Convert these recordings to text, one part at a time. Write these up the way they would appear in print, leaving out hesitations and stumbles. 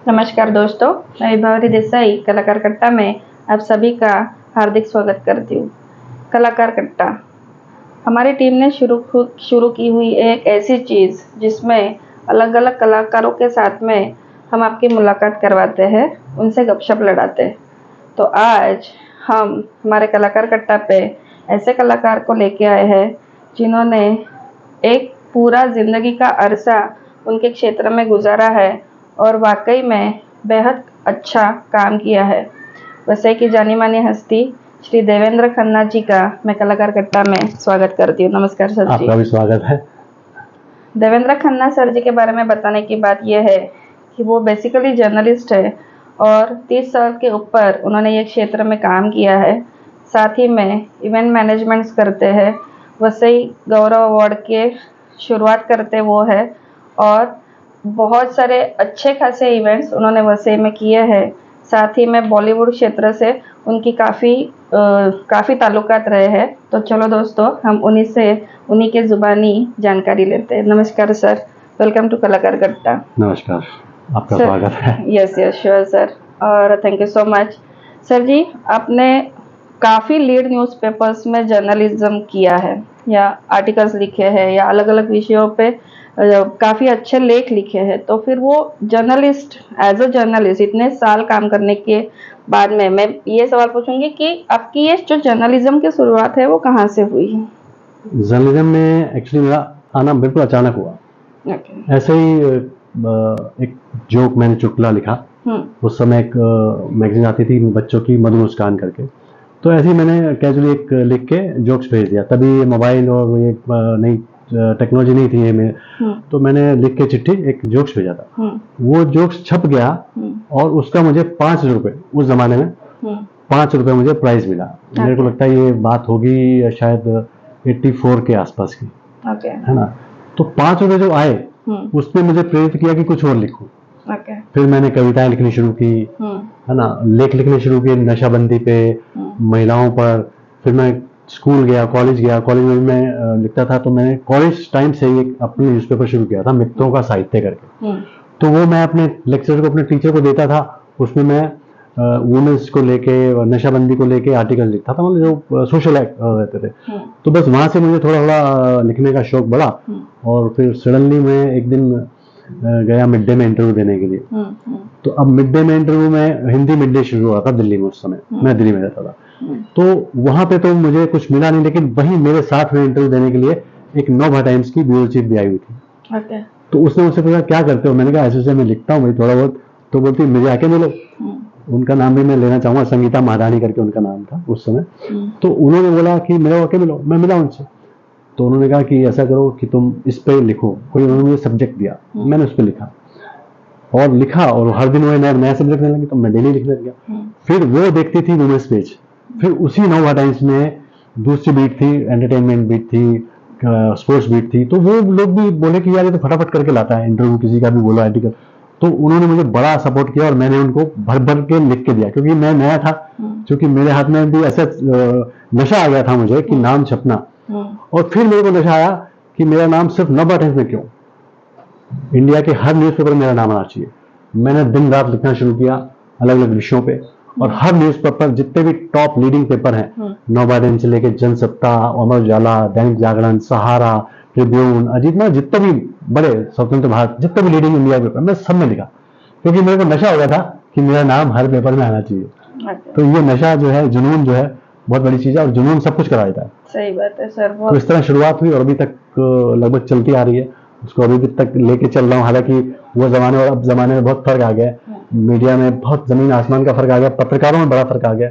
नमस्कार दोस्तों, मैं विभावरी देसाई कलाकार कट्टा में आप सभी का हार्दिक स्वागत करती हूँ। कलाकार कट्टा हमारी टीम ने शुरू की हुई एक ऐसी चीज़ जिसमें अलग अलग कलाकारों के साथ में हम आपकी मुलाकात करवाते हैं, उनसे गपशप लड़ाते हैं। तो आज हम हमारे कलाकार कट्टा पे ऐसे कलाकार को लेके आए हैं जिन्होंने एक पूरा ज़िंदगी का अरसा उनके क्षेत्र में गुजारा है और वाकई में बेहद अच्छा काम किया है। वसई की जानी मानी हस्ती श्री देवेंद्र खन्ना जी का मैं कलाकार कट्टा में स्वागत करती हूँ। नमस्कार सर जी। आपका भी स्वागत है। देवेंद्र खन्ना सर जी के बारे में बताने की बात यह है कि वो बेसिकली जर्नलिस्ट है और 30 साल के ऊपर उन्होंने ये क्षेत्र में काम किया है। साथ ही में इवेंट मैनेजमेंट्स करते हैं। वसई गौरव अवार्ड के शुरुआत करते वो है और बहुत सारे अच्छे खासे इवेंट्स उन्होंने वसई में किए हैं। साथ ही में बॉलीवुड क्षेत्र से उनकी काफ़ी ताल्लुकात रहे हैं। तो चलो दोस्तों, हम उन्हीं के ज़ुबानी जानकारी लेते हैं। नमस्कार सर, वेलकम टू कलाकार कट्टा। नमस्कार, आपका स्वागत है। यस श्योर सर, और thank you so much. Sir ji, आपने काफ़ी लीड न्यूज़पेपर्स में जर्नलिज्म किया है या आर्टिकल्स लिखे हैं या अलग अलग विषयों पे काफ़ी अच्छे लेख लिखे हैं। तो फिर वो एज अ जर्नलिस्ट इतने साल काम करने के बाद में मैं ये सवाल पूछूंगी कि आपकी ये जो जर्नलिज्म की शुरुआत है वो कहाँ से हुई है? जर्नलिज्म में एक्चुअली मेरा आना बिल्कुल अचानक हुआ। ऐसे ही एक जोक मैंने चुटकुला लिखा। उस समय एक मैगजीन आती थी बच्चों की, मधु मुस्कान करके। तो ऐसे ही मैंने कैजुअली एक लिख के जोक्स भेज दिया। तभी मोबाइल और ये नई टेक्नोलॉजी नहीं थी ये में। तो मैंने लिख के चिट्ठी एक जोक्स भेजा था। वो जोक्स छप गया और उसका मुझे 5 रुपए उस जमाने में 5 रुपए मुझे प्राइज मिला। मेरे को लगता है ये बात होगी शायद 84 के आसपास की, है ना। तो 5 रुपए जो आए उसने मुझे प्रेरित किया कि कुछ और लिखूं। फिर मैंने कविताएं लिखनी शुरू की, है ना, लेख लिखने शुरू किए नशाबंदी पे, महिलाओं पर। फिर मैं स्कूल गया, कॉलेज गया। कॉलेज में मैं लिखता था। तो मैंने कॉलेज टाइम से एक अपनी न्यूज़पेपर शुरू किया था, मित्रों का साहित्य करके। तो वो मैं अपने लेक्चर को, अपने टीचर को देता था। उसमें मैं वुमेन्स को लेके, नशाबंदी को लेके आर्टिकल लिखता था, मतलब जो सोशल एक्ट रहते थे। तो बस वहां से मुझे थोड़ा थोड़ा लिखने का शौक बढ़ा। और फिर सडनली मैं एक दिन गया मिड डे में इंटरव्यू देने के लिए। तो अब मिड डे में इंटरव्यू में हिंदी मिड डे शुरू हुआ था दिल्ली में। उस समय मैं दिल्ली में रहता था। तो वहां पे तो मुझे कुछ मिला नहीं, लेकिन वहीं मेरे साथ में इंटरव्यू देने के लिए एक नवभारत टाइम्स की ब्यूरो चीफ भी आई हुई थी। तो उसने मुझसे पूछा क्या करते हो। मैंने कहा ऐसे मैं लिखता हूँ भाई थोड़ा बहुत। तो बोलती मुझे आके मिलो। उनका नाम भी मैं लेना चाहूंगा, संगीता महारानी करके उनका नाम था उस समय। तो उन्होंने बोला कि मेरे आके मिलो। मैं मिला उनसे। तो उन्होंने कहा कि ऐसा करो कि तुम इस पे लिखो। कोई उन्होंने मुझे सब्जेक्ट दिया, मैंने उस पर लिखा और हर दिन वो नया सब्जेक्ट देने लगे। तो मैं डेली लिखने लगा। फिर वो देखती थी वुमेन्स पेज। फिर उसी नवभारत टाइम्स में दूसरी बीट थी, एंटरटेनमेंट बीट थी, स्पोर्ट्स बीट थी। तो वो लोग भी बोले कि यार ये तो फटाफट करके लाता है इंटरव्यू, किसी का भी बोला आर्टिकल। तो उन्होंने मुझे बड़ा सपोर्ट किया और मैंने उनको भर भर के लिख के दिया, क्योंकि मैं नया था। क्योंकि मेरे हाथ में भी ऐसा नशा आ गया था मुझे कि नाम छपना। और फिर मेरे को नशा आया कि मेरा नाम सिर्फ नवभारत टाइम्स में क्यों, इंडिया के हर न्यूज़पेपर में मेरा नाम आना चाहिए। मैंने दिन रात लिखना शुरू किया अलग अलग विषयों पे। और हर न्यूज़पेपर, जितने भी टॉप लीडिंग पेपर हैं, नवभारत टाइम्स से लेके जनसत्ता, अमर उजाला, दैनिक जागरण, सहारा, ट्रिब्यून, अजीत, ना जितने भी बड़े, स्वतंत्र भारत, जितने भी लीडिंग इंडिया पेपर मैं सब में लिखा। क्योंकि मेरे को नशा हो गया था कि मेरा नाम हर पेपर में आना चाहिए। तो ये नशा जो है, जुनून जो है, बहुत बड़ी चीज है। और जुनून सब कुछ करा देता है। सही बात है सर। तो इस तरह शुरुआत हुई और अभी तक लगभग चलती आ रही है। उसको अभी तक लेके चल रहा हूँ। हालांकि वो जमाने और अब जमाने में बहुत फर्क आ गया है। मीडिया में बहुत जमीन आसमान का फर्क आ गया, पत्रकारों में बड़ा फर्क आ गया।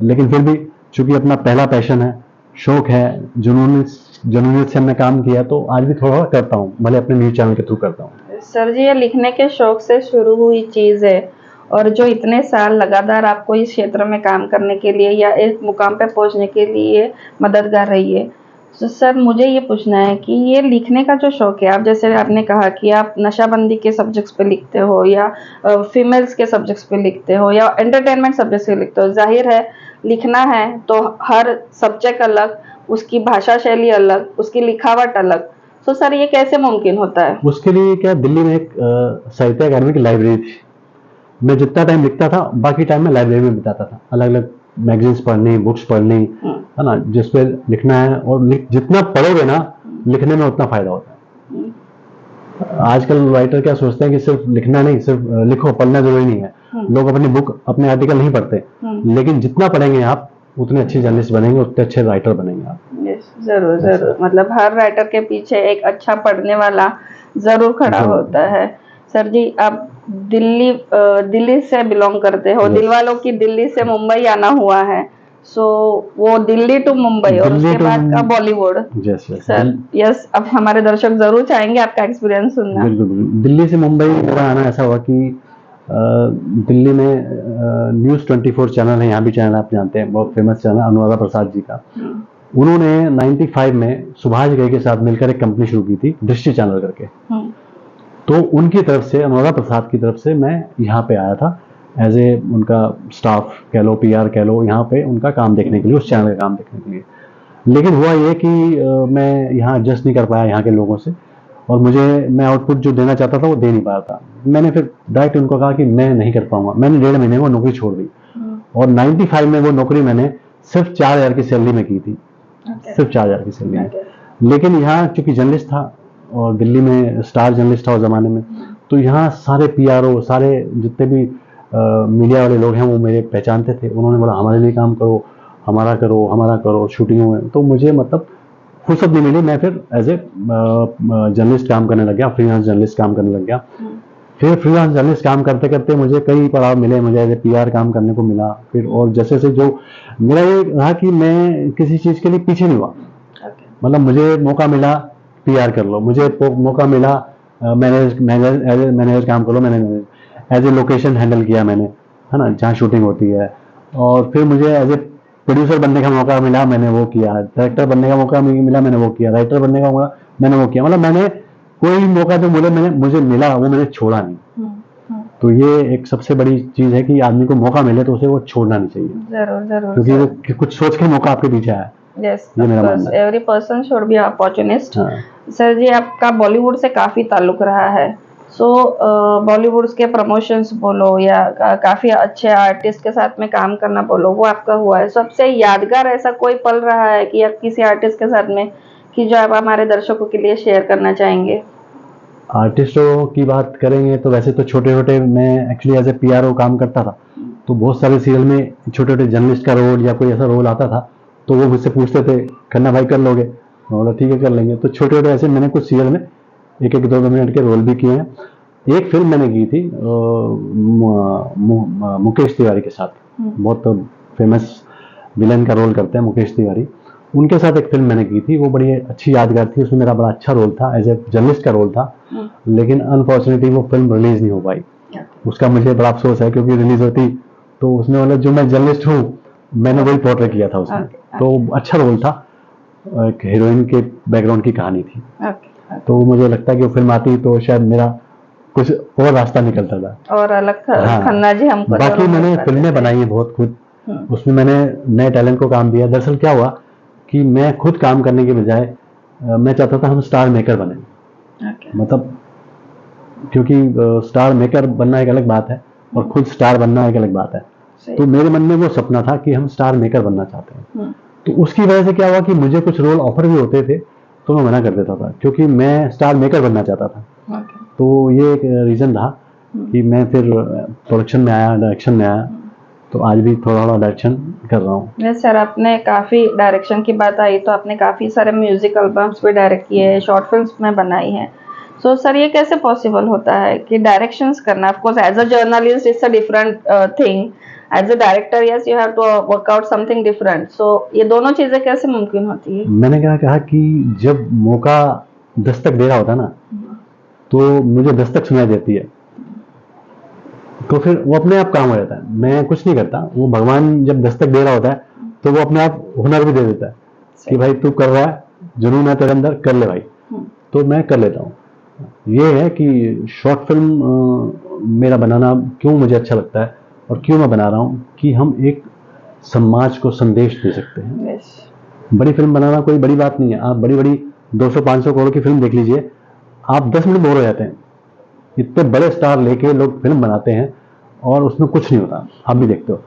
लेकिन फिर भी चूंकि अपना पहला पैशन है, शौक है, जुनूनियत से हमने काम किया, तो आज भी थोड़ा करता हूँ, भले अपने न्यूज चैनल के थ्रू करता हूँ। सर जी, ये लिखने के शौक से शुरू हुई चीज है और जो इतने साल लगातार आपको इस क्षेत्र में काम करने के लिए या एक मुकाम पे पहुंचने के लिए मददगार रही है। तो सर, मुझे ये पूछना है कि ये लिखने का जो शौक है, आप जैसे आपने कहा कि आप नशाबंदी के सब्जेक्ट्स पे लिखते हो या फीमेल्स के सब्जेक्ट्स पे लिखते हो या एंटरटेनमेंट सब्जेक्ट्स पे लिखते हो। जाहिर है लिखना है तो हर सब्जेक्ट अलग, उसकी भाषा शैली अलग, उसकी लिखावट अलग। तो सर, ये कैसे मुमकिन होता है? उसके लिए क्या, दिल्ली में एक साहित्य अकादमी की लाइब्रेरी थी। मैं जितना टाइम लिखता था बाकी टाइम मैं लाइब्रेरी में बिताता था, अलग अलग मैगजीन्स पढ़नी, बुक्स पढ़नी, है ना, जिसपे लिखना है। और जितना पढ़ोगे ना लिखने में उतना फायदा होता है। आजकल राइटर क्या सोचते हैं कि सिर्फ लिखना नहीं, सिर्फ लिखो, पढ़ना जरूरी नहीं है। लोग अपनी बुक, अपने आर्टिकल नहीं पढ़ते, लेकिन जितना पढ़ेंगे आप उतने अच्छे जर्नलिस्ट बनेंगे, उतने अच्छे राइटर बनेंगे आप। जरूर जरूर, मतलब हर राइटर के पीछे एक अच्छा पढ़ने वाला जरूर खड़ा होता है। सर जी, आप दिल्ली से बिलोंग करते हो, दिल वालों की दिल्ली से मुंबई आना हुआ है। सो वो दिल्ली टू मुंबई और उसके बाद का बॉलीवुड। सर यस, अब हमारे दर्शक जरूर चाहेंगे आपका एक्सपीरियंस सुनना। बिल्कुल, दिल्ली से मुंबई मेरा आना ऐसा हुआ कि दिल्ली में न्यूज़ 24 चैनल है, यहाँ भी चैनल आप जानते हैं, बहुत फेमस चैनल अनुराधा प्रसाद जी का। उन्होंने 95 में सुभाष घई के साथ मिलकर एक कंपनी शुरू की थी, दृष्टि चैनल करके। तो उनकी तरफ से, अनुराधा प्रसाद की तरफ से मैं यहाँ पे आया था एज ए उनका स्टाफ कह लो, PR कह लो, यहाँ पे उनका काम देखने के लिए, उस चैनल का काम देखने के लिए। लेकिन हुआ ये कि मैं यहाँ एडजस्ट नहीं कर पाया यहाँ के लोगों से, और मैं आउटपुट जो देना चाहता था वो दे नहीं पाया था। मैंने फिर डायरेक्ट उनको कहा कि मैं नहीं कर पाऊंगा। मैंने 1.5 महीने में वो नौकरी छोड़ दी, और 95 में वो नौकरी मैंने सिर्फ 4,000 की सैलरी में की थी, सिर्फ 4,000 की सैलरी में। लेकिन यहाँ चूंकि जर्नलिस्ट था और दिल्ली में स्टार जर्नलिस्ट था उस जमाने में, तो यहाँ सारे PRO, सारे जितने भी मीडिया वाले लोग हैं वो मेरे पहचानते थे। उन्होंने बोला हमारे लिए काम करो, हमारा करो शूटिंगों में। तो मुझे मतलब फुर्सत नहीं मिली, मैं फिर एज ए जर्नलिस्ट काम करने लग गया, फ्रीलांस जर्नलिस्ट काम करने लग गया। फिर फ्रीलांस जर्नलिस्ट काम करते करते मुझे कई पड़ाव मिले, मुझे एज ए PR काम करने को मिला। फिर और जैसे जैसे जो मेरा ये रहा कि मैं किसी चीज़ के लिए पीछे नहीं हुआ। मतलब मुझे मौका मिला PR कर लो, मुझे मौका मिला मैनेजर काम कर लो, मैंने एज ए लोकेशन हैंडल किया मैंने, है ना, जहाँ शूटिंग होती है। और फिर मुझे एज ए प्रोड्यूसर बनने का मौका मिला, मैंने वो किया। डायरेक्टर बनने का मौका मिला, मैंने वो किया। राइटर बनने का मौका मैंने वो किया। मतलब मैंने कोई मौका जो मुझे मिला वो मैंने छोड़ा नहीं। तो ये एक सबसे बड़ी चीज है कि आदमी को मौका मिले तो उसे वो छोड़ना नहीं चाहिए। जरूर जरूर, क्योंकि वो कुछ सोच के मौका आपके पीछे आया। Yes, every person should be opportunist. Sir ji, आपका बॉलीवुड से काफी ताल्लुक रहा है। सो बॉलीवुड के प्रमोशंस बोलो या काफी अच्छे आर्टिस्ट के साथ में काम करना बोलो, वो आपका हुआ है। सबसे यादगार ऐसा कोई पल रहा है कि आप किसी आर्टिस्ट के साथ में, कि जो आप हमारे दर्शकों के लिए शेयर करना चाहेंगे? आर्टिस्टों की बात करेंगे तो वैसे तो छोटे छोटे, मैं एक्चुअली एज ए PRO काम करता था, तो बहुत सारे सीरियल में छोटे छोटे जर्नलिस्ट का रोल या कोई ऐसा रोल आता था तो वो मुझसे पूछते थे खन्ना भाई कर लोगे? मैं बोला ठीक है कर लेंगे। तो छोटे छोटे ऐसे मैंने कुछ सीरियल में 1-1, 2-2 मिनट के रोल भी किए हैं। एक फिल्म मैंने की थी मुकेश तिवारी के साथ, बहुत फेमस विलन का रोल करते हैं मुकेश तिवारी। उनके साथ एक फिल्म मैंने की थी, वो बड़ी अच्छी यादगार थी। उसमें मेरा बड़ा अच्छा रोल था, एज ए जर्नलिस्ट का रोल था। लेकिन अनफॉर्चुनेटली वो फिल्म रिलीज नहीं हो पाई। उसका मुझे बड़ा अफसोस है, क्योंकि रिलीज होती तो उसमें मतलब जो मैं जर्नलिस्ट हूँ मैंने वही पोर्ट्रे किया था उसमें। तो अच्छा रोल था, एक हीरोइन के बैकग्राउंड की कहानी थी। तो मुझे लगता है कि वो फिल्म आती तो शायद मेरा कुछ और रास्ता निकलता था और अलग था। हाँ। खन्ना जी हमको बाकी मैंने फिल्में बनाई है बहुत खुद, उसमें मैंने नए टैलेंट को काम दिया। दरअसल क्या हुआ कि मैं खुद काम करने के बजाय मैं चाहता था हम स्टार मेकर बने। मतलब क्योंकि स्टार मेकर बनना एक अलग बात है और खुद स्टार बनना एक अलग बात है। तो मेरे मन में वो सपना था कि हम स्टार मेकर बनना चाहते हैं। तो उसकी वजह से क्या हुआ कि मुझे कुछ रोल ऑफर भी होते थे तो मैं मना कर देता था, क्योंकि मैं स्टार मेकर बनना चाहता था। तो ये एक रीजन था कि मैं फिर प्रोडक्शन में आया, डायरेक्शन में आया। तो आज भी थोड़ा डायरेक्शन कर रहा हूँ। यस सर, आपने काफ़ी डायरेक्शन की बात आई तो आपने काफ़ी सारे म्यूजिक एल्बम्स भी डायरेक्ट किए हैं, शॉर्ट फिल्म्स में बनाई हैं। सो सर, ये कैसे पॉसिबल होता है कि डायरेक्शंस करना? Of course as a journalist it's a different thing, as a director yes you have to work out something different. So ये दोनों चीजें कैसे मुमकिन होती है? मैंने क्या कहा कि जब मौका दस्तक दे रहा होता ना तो मुझे दस्तक सुनाई देती है, तो फिर वो अपने आप काम हो जाता है। मैं कुछ नहीं करता, वो भगवान जब दस्तक दे रहा होता है तो वो अपने आप हुनर भी दे देता है कि भाई तू कर रहा है, जुनून है तेरे अंदर, कर ले भाई। तो मैं कर लेता हूँ। ये है कि शॉर्ट फिल्म मेरा बनाना क्यों मुझे अच्छा लगता है और क्यों मैं बना रहा हूँ कि हम एक समाज को संदेश दे सकते हैं। बड़ी फिल्म बनाना कोई बड़ी बात नहीं है। आप बड़ी बड़ी 200-500 करोड़ की फिल्म देख लीजिए, आप 10 मिनट बोर हो जाते हैं। इतने बड़े स्टार लेके लोग फिल्म बनाते हैं और उसमें कुछ नहीं होता, आप भी देखते हो।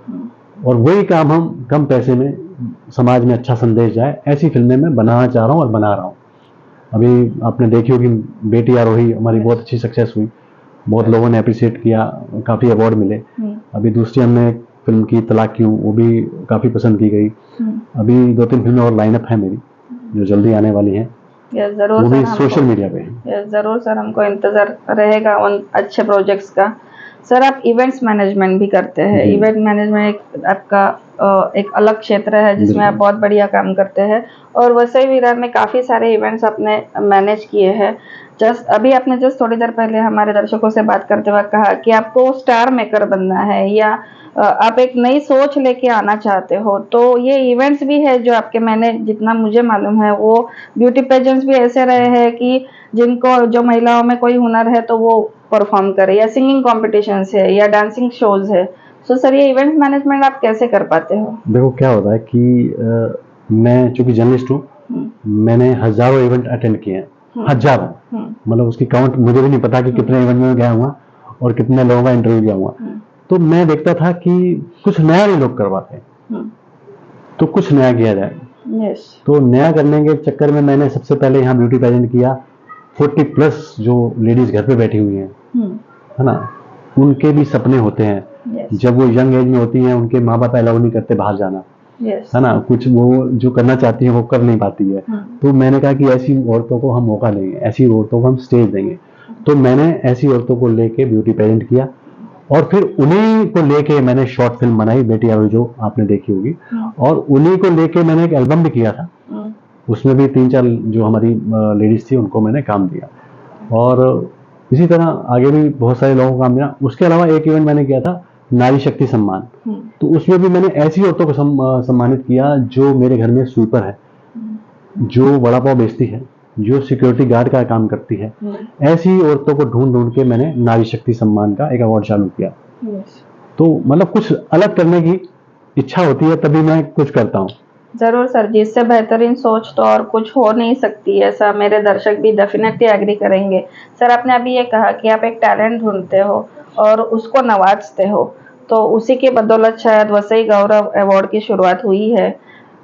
और वही काम हम कम पैसे में समाज में अच्छा संदेश जाए, ऐसी फिल्में मैं बनाना चाह रहा हूँ और बना रहा हूँ। अभी आपने देखी होगी बेटी आरोही, हमारी बहुत अच्छी सक्सेस हुई, बहुत लोगों ने अप्रिशिएट किया, काफ़ी अवार्ड मिले। अभी दूसरी हमने एक फिल्म की तलाक क्यों, वो भी काफ़ी पसंद की गई। अभी 2-3 फिल्में और लाइनअप है मेरी जो जल्दी आने वाली हैं, जरूर वो भी सर, सोशल मीडिया पे है। जरूर सर, हमको इंतजार रहेगा उन अच्छे प्रोजेक्ट्स का। सर आप इवेंट्स मैनेजमेंट भी करते हैं। इवेंट मैनेजमेंट एक आपका एक अलग क्षेत्र है जिसमें आप बहुत बढ़िया काम करते हैं, और वसई विरार में काफ़ी सारे इवेंट्स आपने मैनेज किए हैं। अभी आपने थोड़ी देर पहले हमारे दर्शकों से बात करते वक्त कहा कि आपको स्टार मेकर बनना है, या आप एक नई सोच लेके आना चाहते हो, तो ये इवेंट्स भी है जो आपके, मैंने जितना मुझे मालूम है वो ब्यूटी पेजेंट्स भी ऐसे रहे हैं कि जिनको, जो महिलाओं में कोई हुनर है तो वो परफॉर्म करे, या सिंगिंग कॉम्पिटिशन्स है, या डांसिंग शोज है। सो सर ये इवेंट मैनेजमेंट आप कैसे कर पाते हो? देखो क्या होता है कि मैं चूंकि जर्नलिस्ट हूँ, मैंने हजारों इवेंट अटेंड किए हैं, हजारों, मतलब उसकी काउंट मुझे भी नहीं पता कि कितने इवेंट में गया हुआ और कितने लोगों का इंटरव्यू किया हुआ। तो मैं देखता था कि कुछ नया नहीं लोग करवाते, तो कुछ नया किया जाए। तो नया करने के चक्कर में मैंने सबसे पहले यहाँ ब्यूटी पेजेंट किया। 40+ जो लेडीज घर पे बैठी हुई हैं, है ना, उनके भी सपने होते हैं। जब वो यंग एज में होती हैं, उनके माँ बाप अलाउ नहीं करते बाहर जाना, है ना, कुछ वो जो करना चाहती है वो कर नहीं पाती है। तो मैंने कहा कि ऐसी औरतों को हम मौका देंगे, ऐसी औरतों को हम स्टेज देंगे। तो मैंने ऐसी औरतों को लेके ब्यूटी पेजेंट किया, और फिर उन्हीं को लेके मैंने शॉर्ट फिल्म बनाई बेटी आरोही, जो आपने देखी होगी, और उन्हीं को लेके मैंने एक एल्बम भी किया था। उसमें भी 3-4 जो हमारी लेडीज थी उनको मैंने काम दिया, और इसी तरह आगे भी बहुत सारे लोगों को काम दिया। उसके अलावा एक इवेंट मैंने किया था नारी शक्ति सम्मान, तो उसमें भी मैंने ऐसी औरतों को सम्मानित किया जो मेरे घर में स्वीपर है, जो वड़ा पाव बेचती है, जो सिक्योरिटी गार्ड का काम करती है। ऐसी औरतों को ढूंढ ढूंढ के मैंने नारी शक्ति सम्मान का एक अवार्ड चालू किया। तो मतलब कुछ अलग करने की इच्छा होती है तभी मैं कुछ करता हूँ। जरूर सर जी, इससे बेहतरीन सोच तो और कुछ हो नहीं सकती, ऐसा मेरे दर्शक भी डेफिनेटली एग्री करेंगे। सर आपने अभी ये कहा कि आप एक टैलेंट ढूंढते हो और उसको नवाजते हो, तो उसी के बदौलत शायद वसई गौरव अवार्ड की शुरुआत हुई है।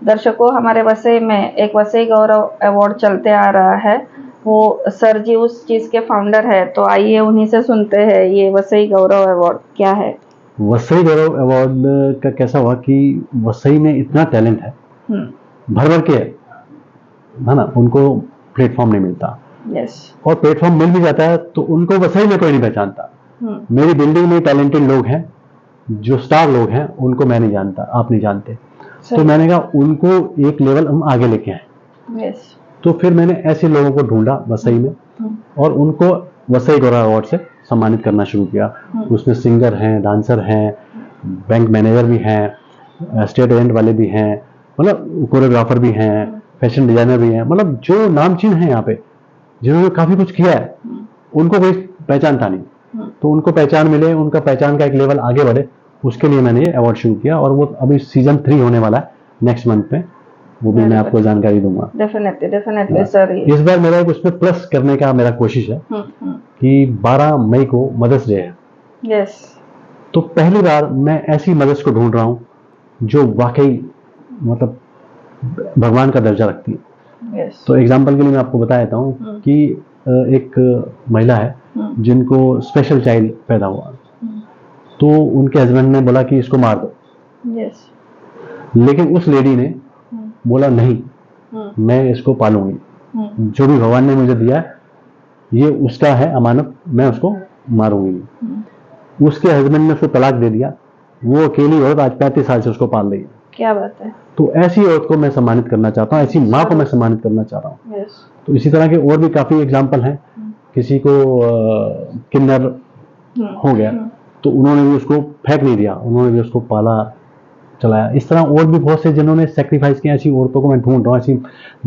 दर्शकों, हमारे वसई में एक वसई गौरव अवार्ड चलते आ रहा है, वो सर जी उस चीज़ के फाउंडर है, तो आइए उन्हीं से सुनते हैं ये वसई गौरव अवार्ड क्या है। वसई गौरव अवार्ड का कैसा हुआ कि वसई में इतना टैलेंट है, भर भर के है ना, उनको प्लेटफॉर्म नहीं मिलता। और प्लेटफॉर्म मिल भी जाता है तो उनको वसई में कोई नहीं पहचानता। मेरी बिल्डिंग में टैलेंटेड लोग हैं, जो स्टार लोग हैं, उनको मैं नहीं जानता, आप नहीं जानते। तो मैंने कहा उनको एक लेवल हम आगे लेके आए। तो फिर मैंने ऐसे लोगों को ढूंढा वसई में, और उनको वसई गौरव अवार्ड से सम्मानित करना शुरू किया। उसमें सिंगर हैं, डांसर हैं, बैंक मैनेजर भी हैं, स्टेट एजेंट वाले भी हैं, मतलब कोरियोग्राफर भी हैं, फैशन डिजाइनर भी हैं, मतलब जो नामचीन हैं यहाँ पे, जिन्होंने काफी कुछ किया है, उनको कोई पहचानता नहीं। तो उनको पहचान मिले, उनका पहचान का एक लेवल आगे बढ़े, उसके लिए मैंने ये अवार्ड शुरू किया। और वो अभी सीजन 3 होने वाला है नेक्स्ट मंथ में, वो भी मैं आपको जानकारी दूंगा। Definitely sir. इस बार मेरा एक उसमें प्लस करने का मेरा कोशिश है कि 12 मई को मदर्स डे है। तो पहली बार मैं ऐसी मदर्स को ढूंढ रहा हूँ जो वाकई मतलब भगवान का दर्जा रखती है। तो एग्जाम्पल के लिए मैं आपको बता देता हूँ कि एक महिला है जिनको स्पेशल चाइल्ड पैदा हुआ, तो उनके हस्बैंड ने बोला कि इसको मार दो। लेकिन उस लेडी ने बोला नहीं, मैं इसको पालूंगी, जो भी भगवान ने मुझे दिया ये उसका है अमानत, मैं उसको मारूंगी। उसके हस्बैंड ने उसको तलाक दे दिया, वो अकेली औरत आज 35 साल से उसको पाल रही है। क्या बात है। तो ऐसी औरत को मैं सम्मानित करना चाहता हूँ, ऐसी माँ को मैं सम्मानित करना चाहता हूँ। तो इसी तरह के और भी काफी एग्जाम्पल हैं। किसी को किन्नर हो गया तो उन्होंने भी उसको फेंक नहीं दिया, उन्होंने भी उसको पाला चलाया। इस तरह और भी बहुत से जिन्होंने सेक्रीफाइस किया, ऐसी औरतों को मैं ढूंढ रहा हूँ, ऐसी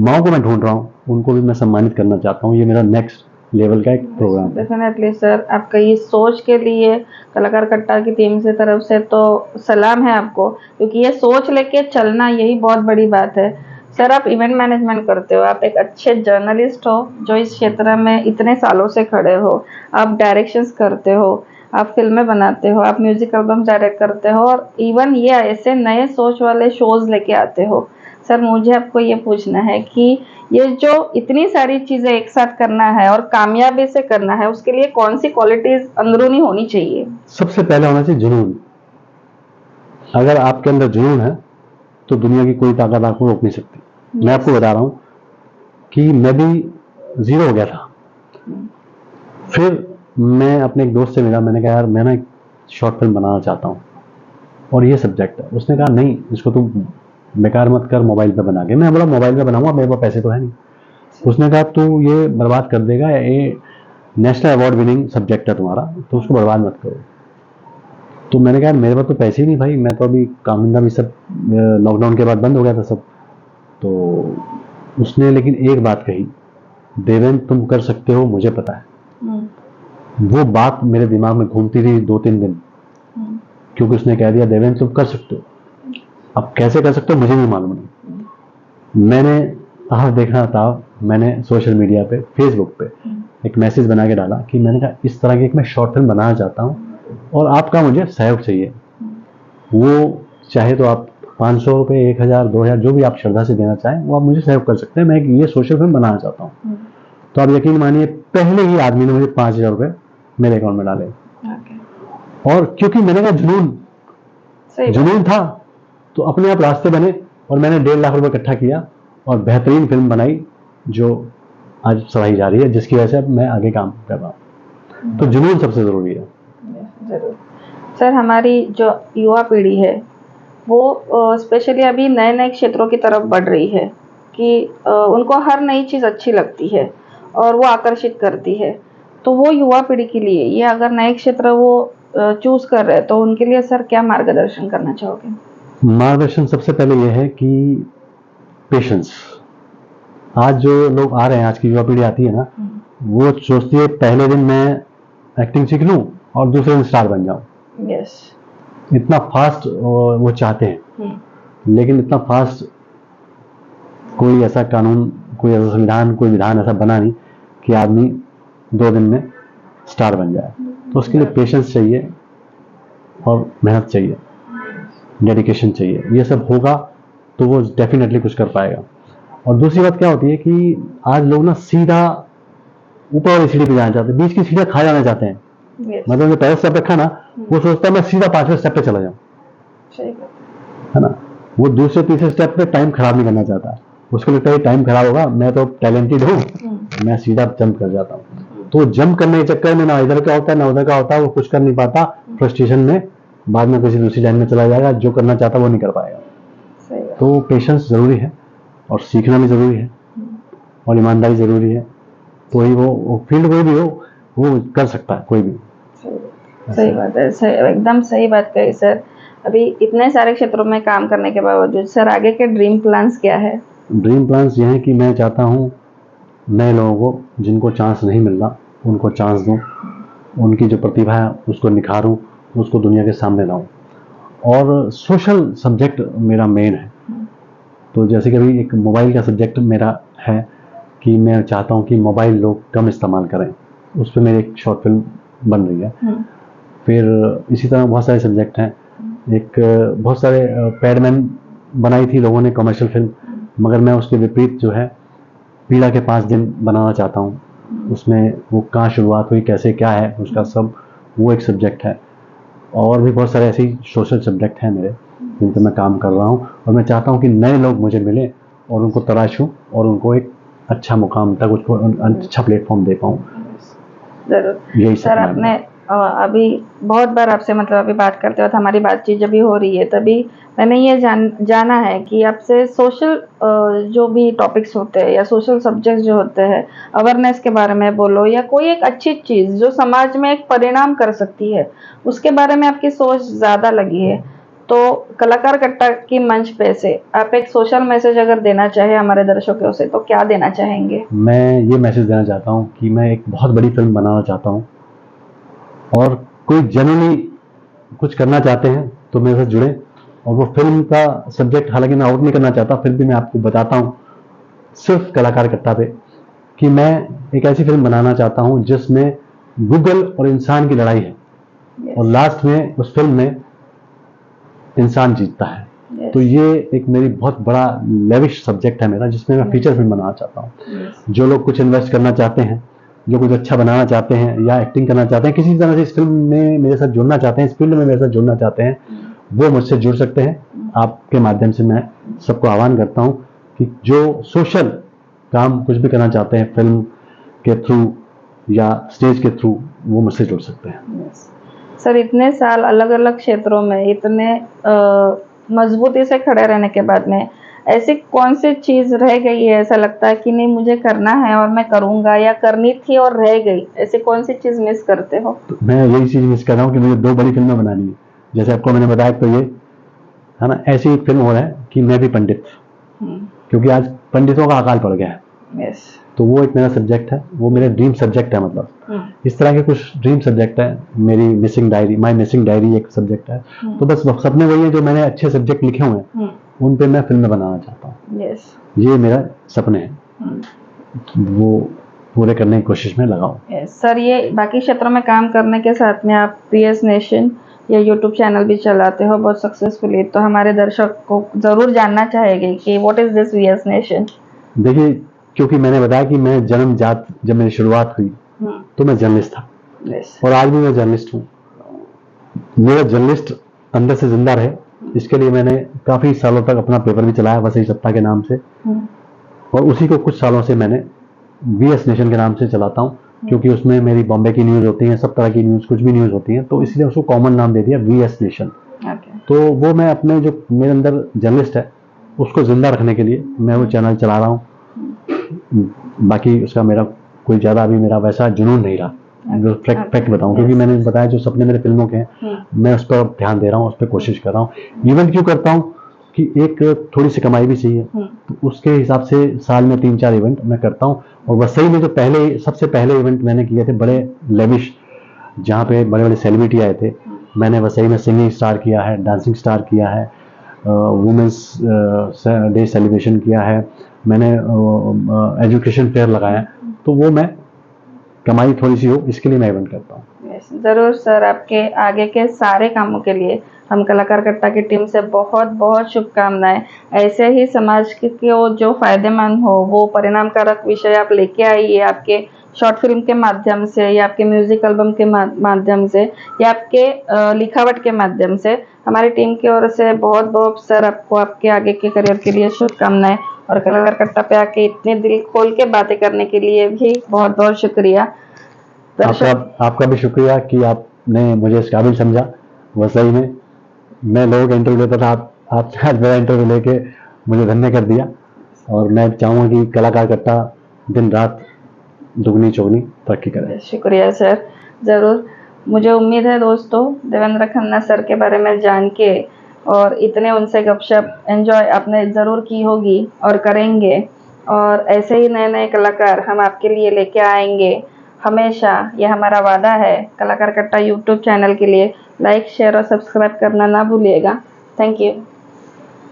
माओ को मैं ढूंढ रहा हूँ, उनको भी मैं सम्मानित करना चाहता हूँ। ये मेरा नेक्स्ट लेवल का एक प्रोग्राम है। डेफिनेटली सर, आपका ये सोच के लिए कलाकार कट्टा की टीम से तरफ से तो सलाम है आपको, क्योंकि ये सोच लेके चलना यही बहुत बड़ी बात है। सर आप इवेंट मैनेजमेंट करते हो, आप एक अच्छे जर्नलिस्ट हो जो इस क्षेत्र में इतने सालों से खड़े हो, आप डायरेक्शंस करते हो, आप फिल्में बनाते हो, आप म्यूजिक एल्बम डायरेक्ट करते हो और इवन ये ऐसे नए सोच वाले शोज लेके आते हो। सर मुझे आपको ये पूछना है कि ये जो इतनी सारी चीजें एक साथ करना है और कामयाबी से करना है, उसके लिए कौन सी क्वालिटीज अंदरूनी होनी चाहिए? सबसे पहले होना चाहिए जुनून। अगर आपके अंदर जुनून है तो दुनिया की कोई ताकत आपको रोक नहीं सकती। मैं आपको बता रहा हूं कि मैं भी जीरो हो गया था, फिर मैं अपने एक दोस्त से मिला, मैंने कहा यार मैं ना एक शॉर्ट फिल्म बनाना चाहता हूँ और ये सब्जेक्ट है। उसने कहा नहीं, इसको तुम बेकार मत कर, मोबाइल पे बना के। मैं बोला मोबाइल पे बनाऊंगा, मेरे पास पैसे तो है नहीं। उसने कहा तू ये बर्बाद कर देगा, ये नेशनल अवार्ड विनिंग सब्जेक्ट है तुम्हारा, तो उसको बर्बाद मत करो। तो मैंने कहा मेरे पास तो पैसे ही नहीं भाई, मैं तो अभी काम धंधा भी सब लॉकडाउन के बाद बंद हो गया था सब। तो उसने लेकिन एक बात कही, देवेंद्र तुम कर सकते हो, मुझे पता है। वो बात मेरे दिमाग में घूमती रही 2-3 दिन, क्योंकि उसने कह दिया देवेंद्र तुम कर सकते हो। अब कैसे कर सकते हो मुझे नहीं मालूम नहीं। मैंने देखना था, मैंने सोशल मीडिया पे, फेसबुक पे एक मैसेज बना के डाला कि मैंने कहा इस तरह की एक मैं शॉर्ट फिल्म बनाना चाहता हूँ और आपका मुझे सहयोग चाहिए। वो चाहे तो आप 500 रुपये, 1000, 2000 जो भी आप श्रद्धा से देना चाहें वो आप मुझे सहयोग कर सकते हैं। मैं ये सोशल फिल्म बनाना चाहता हूँ। तो आप यकीन मानिए पहले ही आदमी ने मुझे 5000 रुपये मेरे अकाउंट में डाले। और क्योंकि मैंने कहा जुनून था तो अपने आप रास्ते बने और मैंने 1.5 लाख रुपए इकट्ठा किया और बेहतरीन फिल्म बनाई जो आज सराही जा रही है, जिसकी वजह से अब मैं आगे काम कर रहा हूँ। तो जुनून सबसे जरूरी है। जरूर सर, हमारी जो युवा पीढ़ी है वो स्पेशली अभी नए नए क्षेत्रों की तरफ बढ़ रही है कि उनको हर नई चीज़ अच्छी लगती है और वो आकर्षित करती है। तो वो युवा पीढ़ी के लिए ये अगर नए क्षेत्र वो चूज कर रहे हैं तो उनके लिए सर क्या मार्गदर्शन करना चाहोगे? मार्गदर्शन सबसे पहले यह है कि पेशेंस। आज जो लोग आ रहे हैं, आज की युवा पीढ़ी आती है ना, वो सोचती है पहले दिन मैं एक्टिंग सीख लूं और दूसरे दिन स्टार बन जाऊं। यस, इतना फास्ट वो चाहते हैं। लेकिन इतना फास्ट कोई ऐसा कानून, कोई ऐसा संविधान, कोई विधान ऐसा बना नहीं कि आदमी 2 दिन में स्टार बन जाए। तो उसके लिए पेशेंस चाहिए और मेहनत चाहिए, डेडिकेशन चाहिए। ये सब होगा तो वो डेफिनेटली कुछ कर पाएगा। और दूसरी बात क्या होती है कि आज लोग ना सीधा ऊपर वाली सीढ़ी पे जाना चाहते हैं, बीच की सीढ़ियां खा जाना चाहते हैं। मतलब जो पहले स्टेप रखा ना, वो सोचता है मैं सीधा 5वें स्टेप पे चला जाऊं, है ना। वो दूसरे तीसरे स्टेप पे टाइम खराब नहीं करना चाहता। उसको लगता है टाइम खराब होगा, मैं तो टैलेंटेड हूँ, मैं सीधा जंप कर जाता हूँ। तो जंप करने के चक्कर में ना इधर का होता है ना उधर का होता है, वो कुछ कर नहीं पाता। फ्रस्ट्रेशन में बाद में किसी दूसरी लाइन में चला जाएगा, जो करना चाहता वो नहीं कर पाएगा। तो पेशेंस जरूरी है और सीखना भी जरूरी है और ईमानदारी जरूरी है। तो ही वो फील्ड कोई भी हो वो कर सकता है, कोई भी। सही बात है, एकदम सही बात कही सर। अभी इतने सारे क्षेत्रों में काम करने के बावजूद सर आगे के ड्रीम प्लान्स क्या है? ड्रीम प्लान्स ये हैं कि मैं चाहता हूँ नए लोगों को, जिनको चांस नहीं मिल रहा उनको चांस दूँ, उनकी जो प्रतिभा है उसको निखारूँ, उसको दुनिया के सामने लाऊँ। और सोशल सब्जेक्ट मेरा मेन है। तो जैसे कि अभी एक मोबाइल का सब्जेक्ट मेरा है कि मैं चाहता हूँ कि मोबाइल लोग कम इस्तेमाल करें, उस पर मेरी एक शॉर्ट फिल्म बन रही है। फिर इसी तरह बहुत सारे सब्जेक्ट हैं। एक बहुत सारे पैडमैन बनाई थी लोगों ने कमर्शियल फिल्म, मगर मैं उसके विपरीत जो है पीड़ा के 5 दिन बनाना चाहता हूँ। उसमें वो कहाँ शुरुआत हुई, कैसे क्या है उसका सब, वो एक सब्जेक्ट है। और भी बहुत सारे ऐसे सोशल सब्जेक्ट हैं मेरे जिन पर मैं काम कर रहा हूँ और मैं चाहता हूँ कि नए लोग मुझे मिलें और उनको तराशूं और उनको एक अच्छा मुकाम तक, उसको अच्छा प्लेटफॉर्म दे पाऊँ। जरूर यही सर, आपने अभी बहुत बार आपसे मतलब अभी बात करते वक्त हमारी बातचीत जब भी हो रही है तभी मैंने ये जाना है कि आपसे सोशल जो भी टॉपिक्स होते हैं या सोशल सब्जेक्ट्स जो होते हैं, अवेयरनेस के बारे में बोलो या कोई एक अच्छी चीज़ जो समाज में एक परिणाम कर सकती है, उसके बारे में आपकी सोच ज़्यादा लगी है। तो कलाकार कट्टा की मंच पे से आप एक सोशल मैसेज अगर देना चाहे हमारे दर्शकों से तो क्या देना चाहेंगे? मैं ये मैसेज देना चाहता हूँ कि मैं एक बहुत बड़ी फिल्म बनाना चाहता हूँ और कोई जनरली कुछ करना चाहते हैं तो मेरे साथ जुड़े। और वो फिल्म का सब्जेक्ट हालांकि मैं आउट नहीं करना चाहता, फिर भी मैं आपको बताता हूँ सिर्फ कलाकार कट्टा पे कि मैं एक ऐसी फिल्म बनाना चाहता हूँ जिसमें गूगल और इंसान की लड़ाई है। और लास्ट में उस फिल्म में इंसान जीतता है। तो ये एक मेरी बहुत बड़ा लेविश सब्जेक्ट है मेरा, जिसमें मैं फीचर फिल्म बनाना चाहता हूँ। जो लोग कुछ इन्वेस्ट करना चाहते हैं, जो कुछ अच्छा बनाना चाहते हैं या एक्टिंग करना चाहते हैं, किसी तरह से इस फिल्म में मेरे साथ जुड़ना चाहते हैं, इस फील्ड में मेरे साथ जुड़ना चाहते हैं, वो मुझसे जुड़ सकते हैं। आपके माध्यम से मैं सबको आह्वान करता हूँ कि जो सोशल काम कुछ भी करना चाहते हैं फिल्म के थ्रू या स्टेज के थ्रू, वो मुझसे जुड़ सकते हैं। सर, इतने साल अलग अलग क्षेत्रों में इतने मजबूती से खड़े रहने के बाद में ऐसी कौन सी चीज रह गई है, ऐसा लगता है कि नहीं मुझे करना है और मैं करूंगा, या करनी थी और रह गई, ऐसी कौन सी चीज मिस करते हो? तो मैं यही चीज मिस कर रहा हूँ कि मुझे 2 बड़ी फिल्में बनानी है। जैसे आपको मैंने बताया, तो ये है ना, ऐसी एक फिल्म हो रहा है कि मैं भी पंडित, क्योंकि आज पंडितों का अकाल पड़ गया है। तो वो एक मेरा सब्जेक्ट है, वो मेरा ड्रीम सब्जेक्ट है। मतलब इस तरह के कुछ ड्रीम सब्जेक्ट है। मेरी missing diary, my missing diary एक सब्जेक्ट है। तो बस सपने वही है, जो मैंने अच्छे सब्जेक्ट लिखे हुए हैं उन पे मैं फिल्में बनाना चाहता हूँ। ये मेरा सपने है, वो पूरे करने की कोशिश में लगा हूँ। सर, ये बाकी क्षेत्रों में काम करने के साथ में आप वीएस नेशन या यूट्यूब चैनल भी चलाते हो बहुत सक्सेसफुली, तो हमारे दर्शक को जरूर जानना चाहेंगे कि what is this VS nation? देखिए, क्योंकि मैंने बताया कि मैं जन्मजात, जब मेरी शुरुआत हुई तो मैं जर्नलिस्ट था, और आज भी मैं जर्नलिस्ट हूँ। मेरा जर्नलिस्ट अंदर से जिंदा रहे, इसके लिए मैंने काफी सालों तक अपना पेपर भी चलाया, वसई सत्ता के नाम से, और उसी को कुछ सालों से मैंने वीएस नेशन के नाम से चलाता हूँ, क्योंकि उसमें मेरी बॉम्बे की न्यूज होती है, सब तरह की न्यूज, कुछ भी न्यूज होती है, तो इसलिए उसको कॉमन नाम दे दिया वीएस नेशन। तो वो मैं अपने, जो मेरे अंदर जर्नलिस्ट है उसको जिंदा रखने के लिए मैं वो चैनल चला रहा हूँ। बाकी उसका मेरा कोई ज्यादा अभी मेरा वैसा जुनून नहीं रहा, जो फैक्ट बताऊं, क्योंकि मैंने बताया जो सपने मेरे फिल्मों के हैं मैं उस पर ध्यान दे रहा हूँ, उस पर कोशिश कर रहा हूँ। इवेंट क्यों करता हूँ कि एक थोड़ी सी कमाई भी चाहिए, तो उसके हिसाब से साल में 3-4 इवेंट मैं करता हूँ। और वसई में जो सबसे पहले इवेंट मैंने किए थे बड़े लेविश, जहाँ पे बड़े बड़े सेलिब्रिटी आए थे, मैंने वसई में सिंगिंग स्टार किया है, डांसिंग स्टार किया है, वुमेंस डे सेलिब्रेशन किया है, मैंने एजुकेशन फेयर लगाया है। तो वो मैं कमाई थोड़ी सी हो, इसके लिए मैं इवेंट करता हूँ। जरूर सर, आपके आगे के सारे कामों के लिए हम कलाकार कट्टा की टीम से बहुत बहुत शुभकामनाएं। ऐसे ही समाज के जो फायदेमंद हो, वो परिणामकारक विषय आप लेके आइए, आपके शॉर्ट फिल्म के माध्यम से, या आपके म्यूजिक एल्बम के माध्यम से, या आपके लिखावट के माध्यम से। हमारी टीम की ओर से बहुत बहुत सर आपको आपके आगे के करियर के लिए शुभकामनाएं, और कलाकार कट्टा पे आके इतने दिल खोल के बातें करने के लिए भी बहुत बहुत शुक्रिया। आपका भी शुक्रिया कि आपने मुझे इस काबिल समझा। वसई में मैं लोगों का इंटरव्यू लेता था, आपने आज मेरा इंटरव्यू लेके मुझे धन्य कर दिया, और मैं चाहूँगा कि कलाकार कट्टा दिन रात दुगनी चौगनी तरक्की करे। शुक्रिया सर, जरूर। मुझे उम्मीद है दोस्तों, देवेंद्र खन्ना सर के बारे में जान के और इतने उनसे गपशप एंजॉय आपने ज़रूर की होगी और करेंगे, और ऐसे ही नए नए कलाकार हम आपके लिए लेके आएंगे हमेशा, यह हमारा वादा है। कलाकार कट्टा यूट्यूब चैनल के लिए लाइक, शेयर और सब्सक्राइब करना ना भूलिएगा। Thank you.